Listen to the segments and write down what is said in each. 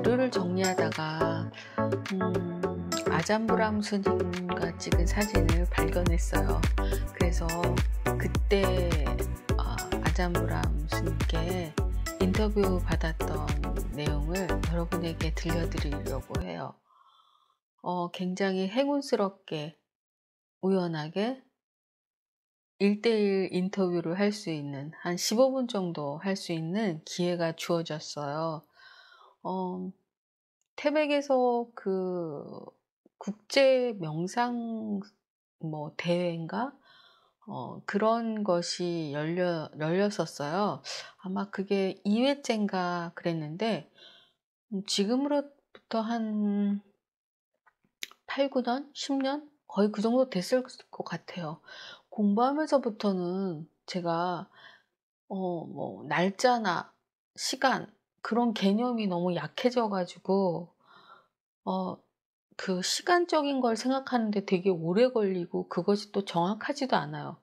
자료를 정리하다가 아잠브람 스님과 찍은 사진을 발견했어요. 그래서 그때 아잠브람 스님께 인터뷰 받았던 내용을 여러분에게 들려드리려고 해요. 굉장히 행운스럽게 우연하게 1대1 인터뷰를 할 수 있는, 한 15분 정도 할 수 있는 기회가 주어졌어요. 태백에서 그 국제 명상 대회인가? 그런 것이 열렸었어요. 아마 그게 2회째인가 그랬는데, 지금으로부터 한 8, 9년? 10년? 거의 그 정도 됐을 것 같아요. 공부하면서부터는 제가 날짜나 시간 그런 개념이 너무 약해져 가지고 그 시간적인 걸 생각하는데 되게 오래 걸리고 그것이 또 정확하지도 않아요.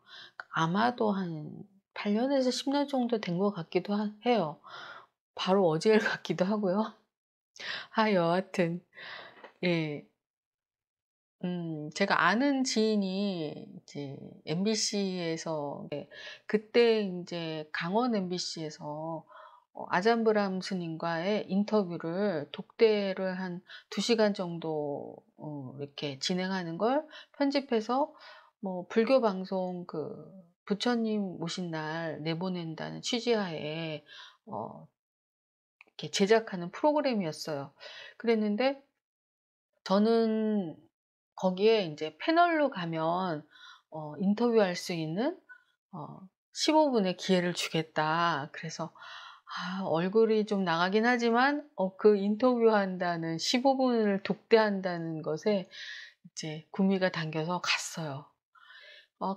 아마도 한 8년에서 10년 정도 된 것 같기도 해요. 바로 어제 일 같기도 하고요. 여하튼 예. 제가 아는 지인이 이제 MBC에서 그때 이제 강원 MBC에서 아잠브람 스님과의 인터뷰를 독대를 한 2시간 정도 이렇게 진행하는 걸 편집해서 불교 방송 그 부처님 오신 날 내보낸다는 취지하에 이렇게 제작하는 프로그램이었어요. 그랬는데 저는 거기에 이제 패널로 가면 인터뷰할 수 있는 15분의 기회를 주겠다. 그래서 얼굴이 좀 나가긴 하지만 그 인터뷰한다는 15분을 독대한다는 것에 이제 구미가 당겨서 갔어요.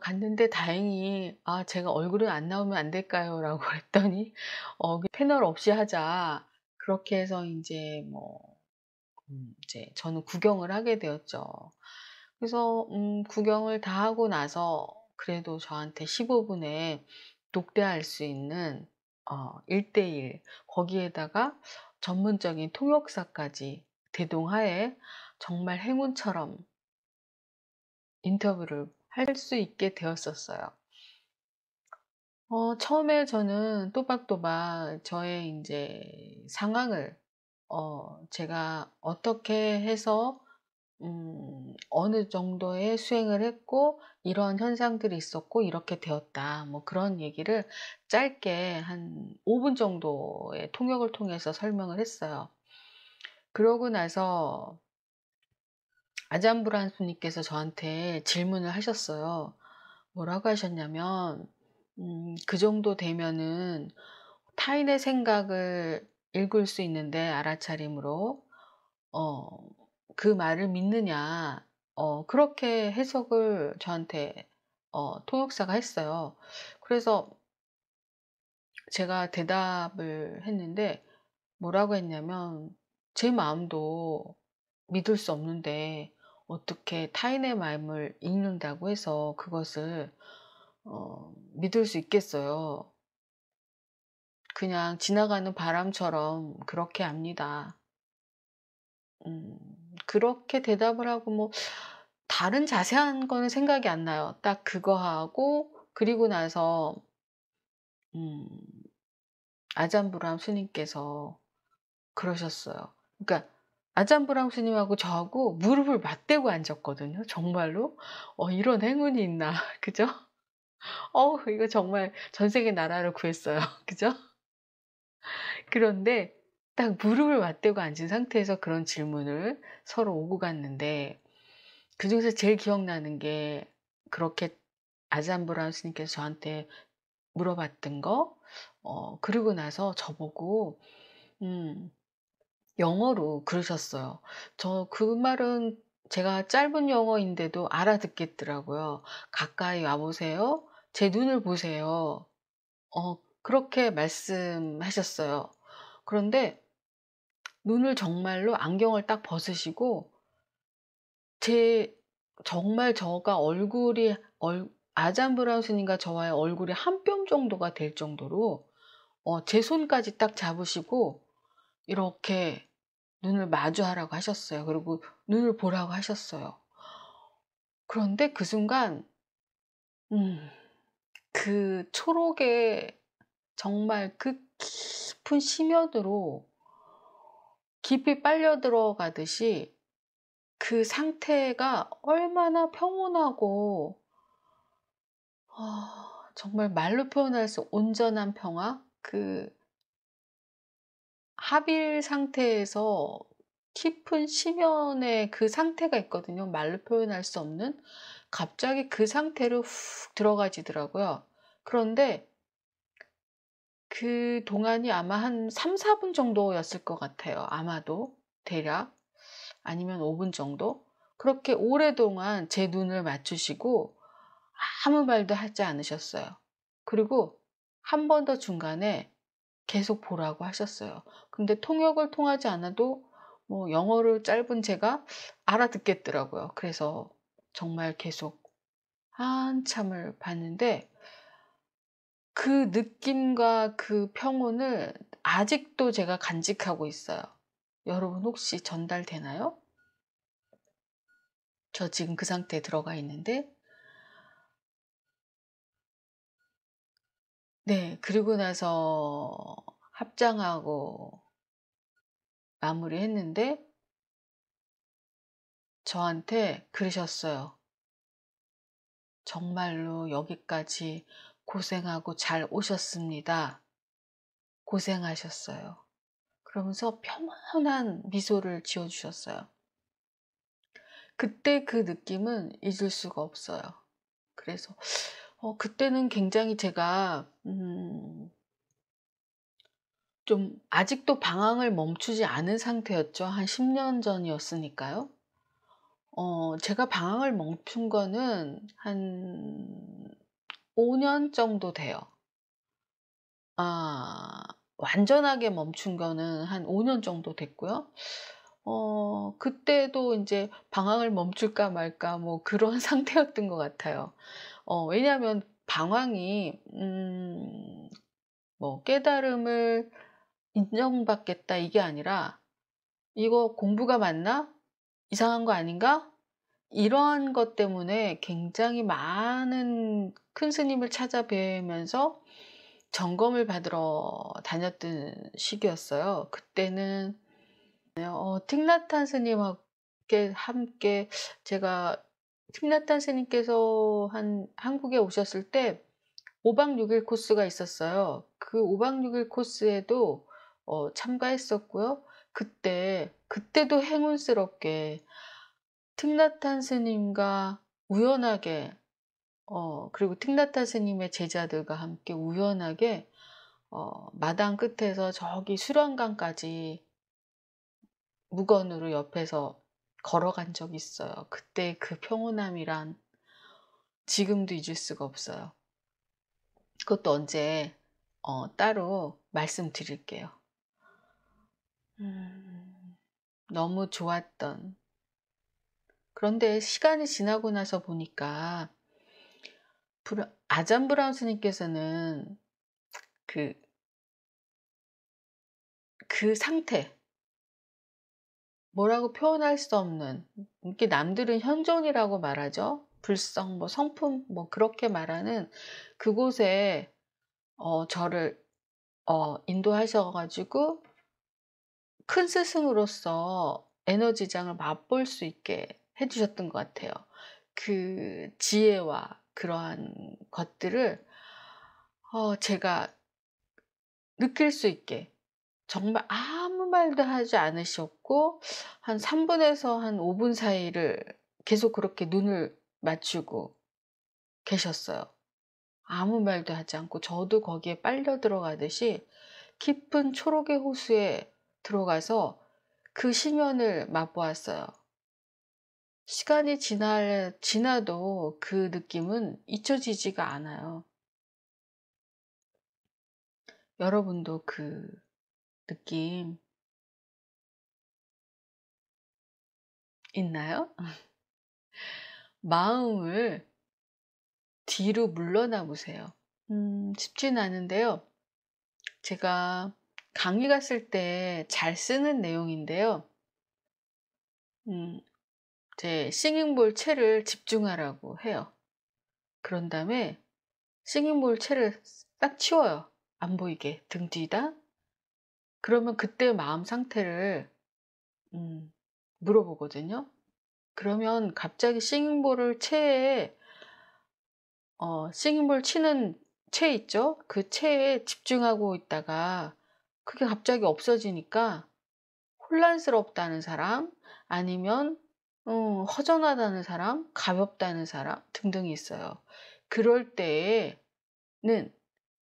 갔는데 다행히 제가 얼굴은 안 나오면 안 될까요? 라고 했더니 패널 없이 하자. 그렇게 해서 이제 이제 저는 구경을 하게 되었죠. 그래서 구경을 다 하고 나서 그래도 저한테 15분에 독대할 수 있는 1대1 거기에다가 전문적인 통역사까지 대동하에 정말 행운처럼 인터뷰를 할 수 있게 되었었어요. 처음에 저는 또박또박 저의 이제 상황을 제가 어떻게 해서 어느 정도의 수행을 했고 이런 현상들이 있었고 이렇게 되었다. 그런 얘기를 짧게 한 5분 정도의 통역을 통해서 설명을 했어요. 그러고 나서 아잠브란 스님께서 저한테 질문을 하셨어요. 뭐라고 하셨냐면 그 정도 되면은 타인의 생각을 읽을 수 있는데 알아차림으로 그 말을 믿느냐 그렇게 해석을 저한테 통역사가 했어요. 그래서 제가 대답을 했는데 뭐라고 했냐면 제 마음도 믿을 수 없는데 어떻게 타인의 마음을 읽는다고 해서 그것을 믿을 수 있겠어요. 그냥 지나가는 바람처럼 그렇게 압니다. 그렇게 대답을 하고 다른 자세한 거는 생각이 안 나요. 딱 그거 하고 그리고 나서 아잠브람 스님께서 그러셨어요. 그러니까 아잠브람 스님하고 저하고 무릎을 맞대고 앉았거든요. 정말로 이런 행운이 있나 그죠? 이거 정말 전 세계 나라를 구했어요. 그죠? 그런데 딱 무릎을 맞대고 앉은 상태에서 그런 질문을 서로 오고 갔는데 그중에서 제일 기억나는 게 그렇게 아잠브람 스님께서 저한테 물어봤던 거 그리고 나서 저보고 영어로 그러셨어요. 저 그 말은 제가 짧은 영어인데도 알아듣겠더라고요. "가까이 와 보세요. 제 눈을 보세요." 그렇게 말씀하셨어요. 그런데 눈을 정말로 안경을 딱 벗으시고 정말 저가 얼굴이 아잠브라운 스님과 저와의 얼굴이 한 뼘 정도가 될 정도로 제 손까지 딱 잡으시고 이렇게 눈을 마주하라고 하셨어요. 그리고 눈을 보라고 하셨어요. 그런데 그 순간 음 그 초록의 정말 그 깊은 심연으로 깊이 빨려 들어가듯이 그 상태가 얼마나 평온하고 정말 말로 표현할 수 온전한 평화? 그 합일 상태에서 깊은 심연의 그 상태가 있거든요. 말로 표현할 수 없는. 갑자기 그 상태로 훅 들어가지더라고요. 그런데 그 동안이 아마 한 3-4분 정도였을 것 같아요. 아마도 대략. 아니면 5분 정도. 그렇게 오랫동안 제 눈을 맞추시고 아무 말도 하지 않으셨어요. 그리고 한 번 더 중간에 계속 보라고 하셨어요. 근데 통역을 통하지 않아도 뭐 영어를 짧은 제가 알아듣겠더라고요. 그래서 정말 계속 한참을 봤는데 그 느낌과 그 평온을 아직도 제가 간직하고 있어요. 여러분 혹시 전달되나요? 저 지금 그 상태에 들어가 있는데 네. 그리고 나서 합장하고 마무리했는데 저한테 그러셨어요. "정말로 여기까지 고생하고 잘 오셨습니다. 고생하셨어요." 그러면서 편안한 미소를 지어 주셨어요. 그때 그 느낌은 잊을 수가 없어요. 그래서 그때는 굉장히 제가 좀 아직도 방황을 멈추지 않은 상태였죠. 한 10년 전이었으니까요. 제가 방황을 멈춘 거는 한 5년 정도 돼요. 아 완전하게 멈춘 거는 한 5년 정도 됐고요. 그때도 인제 방황을 멈출까 말까 뭐 그런 상태였던 것 같아요. 왜냐하면 방황이 뭐 '깨달음을 인정받겠다.' 이게 아니라 '이거 공부가 맞나? 이상한 거 아닌가?' 이러한 것 때문에 굉장히 많은 큰 스님을 찾아뵈면서 점검을 받으러 다녔던 시기였어요. 그때는 틱나탄 스님께 제가 틱나탄 스님께서 한국에 오셨을 때 5박 6일 코스가 있었어요. 그 5박 6일 코스에도 참가했었고요. 그때도 행운스럽게 틱나탄 스님과 우연하게 그리고 틱나타 스님의 제자들과 함께 우연하게 마당 끝에서 저기 수련관까지 무건으로 옆에서 걸어간 적이 있어요. 그때 그 평온함이란 지금도 잊을 수가 없어요. 그것도 언제 따로 말씀드릴게요. 너무 좋았던. 그런데 시간이 지나고 나서 보니까 아잔 브라운 스님께서는 그 그 상태 뭐라고 표현할 수 없는 이렇게 남들은 현존이라고 말하죠. 불성 뭐 성품 뭐 그렇게 말하는 그곳에 저를 인도하셔 가지고 큰 스승으로서 에너지장을 맛볼 수 있게 해 주셨던 것 같아요. 그 지혜와 그러한 것들을 제가 느낄 수 있게 정말 아무 말도 하지 않으셨고 한 3 분에서 한 5분 사이를 계속 그렇게 눈을 맞추고 계셨어요. 아무 말도 하지 않고 저도 거기에 빨려 들어가듯이 깊은 초록의 호수에 들어가서 그 심연을 맛보았어요. 시간이 지나도 그 느낌은 잊혀지지가 않아요. 여러분도 그 느낌 있나요? 마음을 뒤로 물러나 보세요. 쉽지는 않은데요. 제가 강의 갔을 때 잘 쓰는 내용인데요. 제 싱잉볼 채를 집중하라고 해요. 그런 다음에 싱잉볼 채를 딱 치워요. 안 보이게 등 뒤다. 그러면 그때 마음 상태를 물어보거든요. 그러면 갑자기 싱잉볼을 채에 싱잉볼 치는 채 있죠? 그 채에 집중하고 있다가 그게 갑자기 없어지니까 혼란스럽다는 사람, 아니면 허전하다는 사람, 가볍다는 사람 등등이 있어요. 그럴 때에는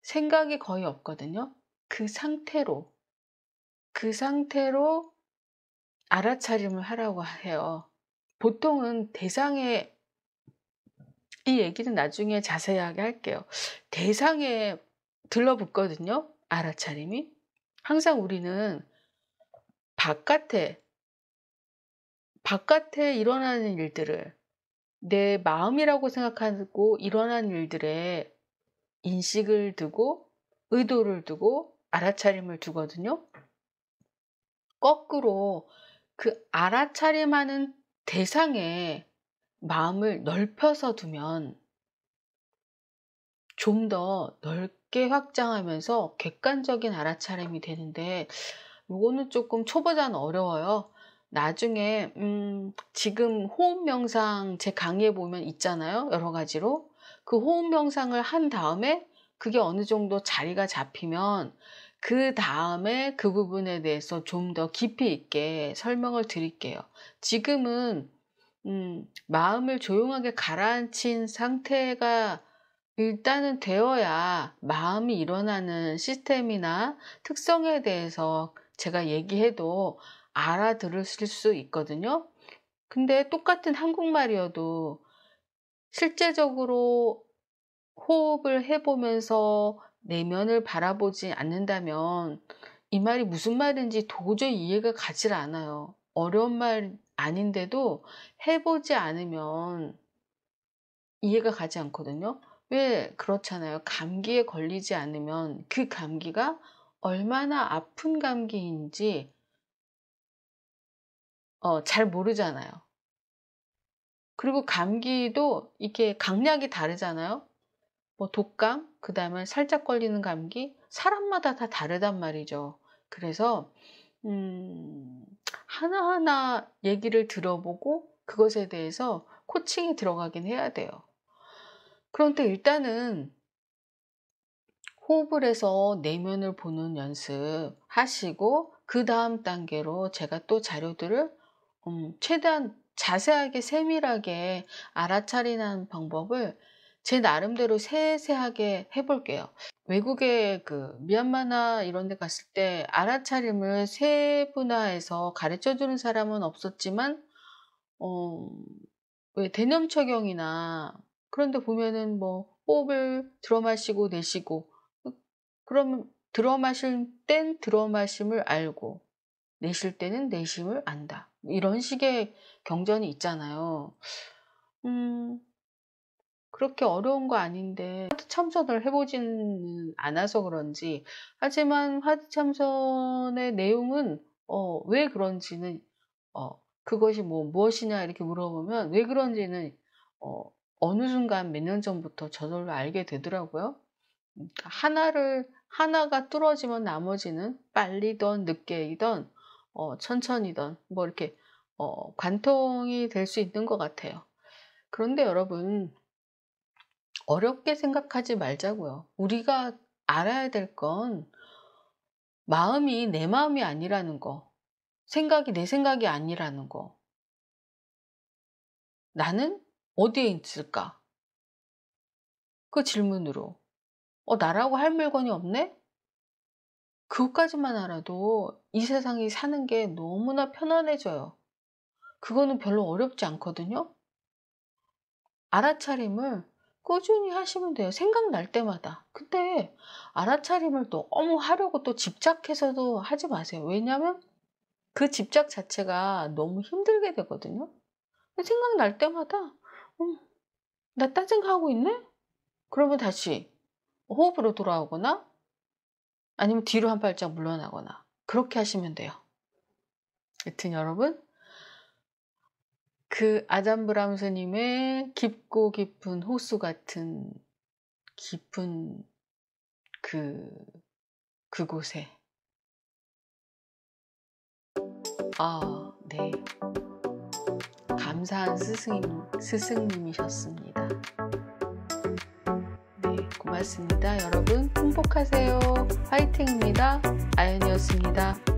생각이 거의 없거든요. 그 상태로 알아차림을 하라고 해요. 보통은 대상에, 이 얘기는 나중에 자세하게 할게요. 대상에 들러붙거든요, 알아차림이. 항상 우리는 바깥에 일어나는 일들을, 내 마음이라고 생각하고 일어난 일들에 인식을 두고, 의도를 두고, 알아차림을 두거든요. 거꾸로 그 알아차림하는 대상에 마음을 넓혀서 두면 좀 더 넓게 확장하면서 객관적인 알아차림이 되는데, 요거는 조금 초보자는 어려워요. 나중에 지금 호흡 명상 제 강의에 보면 있잖아요, 여러 가지로. 그 호흡 명상을 한 다음에 그게 어느 정도 자리가 잡히면 그 다음에 그 부분에 대해서 좀 더 깊이 있게 설명을 드릴게요. 지금은 마음을 조용하게 가라앉힌 상태가 일단은 되어야 마음이 일어나는 시스템이나 특성에 대해서 제가 얘기해도 알아들으실 수 있거든요. 근데 똑같은 한국말이어도 실제적으로 호흡을 해보면서 내면을 바라보지 않는다면 이 말이 무슨 말인지 도저히 이해가 가질 않아요. 어려운 말 아닌데도 해보지 않으면 이해가 가지 않거든요. 왜 그렇잖아요. 감기에 걸리지 않으면 그 감기가 얼마나 아픈 감기인지 잘 모르잖아요. 그리고 감기도 이게 강약이 다르잖아요. 뭐 독감, 그 다음에 살짝 걸리는 감기, 사람마다 다 다르단 말이죠. 그래서 하나하나 얘기를 들어보고 그것에 대해서 코칭이 들어가긴 해야 돼요. 그런데 일단은 호흡을 해서 내면을 보는 연습 하시고, 그 다음 단계로 제가 또 자료들을 최대한 자세하게 세밀하게 알아차리는 방법을 제 나름대로 세세하게 해볼게요. 외국에 그 미얀마나 이런 데 갔을 때 알아차림을 세분화해서 가르쳐 주는 사람은 없었지만, 어, 왜 대념처경이나 그런 데 보면은 뭐 호흡을 들어 마시고 내쉬고, 그러면 들어 마실 땐 들어 마심을 알고 내쉴 때는 내심을 안다, 이런 식의 경전이 있잖아요. 그렇게 어려운 거 아닌데 하드 참선을 해보지는 않아서 그런지, 하지만 하드 참선의 내용은 왜 그런지는, 그것이 무엇이냐 이렇게 물어보면 왜 그런지는 어느 순간 몇 년 전부터 저절로 알게 되더라고요. 하나가 뚫어지면 나머지는 빨리든 늦게이든 천천히든 뭐 이렇게 관통이 될 수 있는 것 같아요. 그런데 여러분, 어렵게 생각하지 말자고요. 우리가 알아야 될 건 마음이 내 마음이 아니라는 거, 생각이 내 생각이 아니라는 거, 나는 어디에 있을까? 그 질문으로 나라고 할 물건이 없네? 그것까지만 알아도 이 세상이 사는 게 너무나 편안해져요. 그거는 별로 어렵지 않거든요. 알아차림을 꾸준히 하시면 돼요. 생각날 때마다. 근데 알아차림을 너무 하려고 또 집착해서도 하지 마세요. 왜냐하면 그 집착 자체가 너무 힘들게 되거든요. 생각날 때마다 나 딴 생각하고 있네? 그러면 다시 호흡으로 돌아오거나 아니면 뒤로 한 발짝 물러나거나 그렇게 하시면 돼요. 여튼 여러분, 그 아잠브람 스님의 깊고 깊은 호수 같은 깊은 그곳에 네. 감사한 스승님이셨습니다. 네, 고맙습니다. 여러분 행복하세요. 화이팅입니다. 아연이었습니다.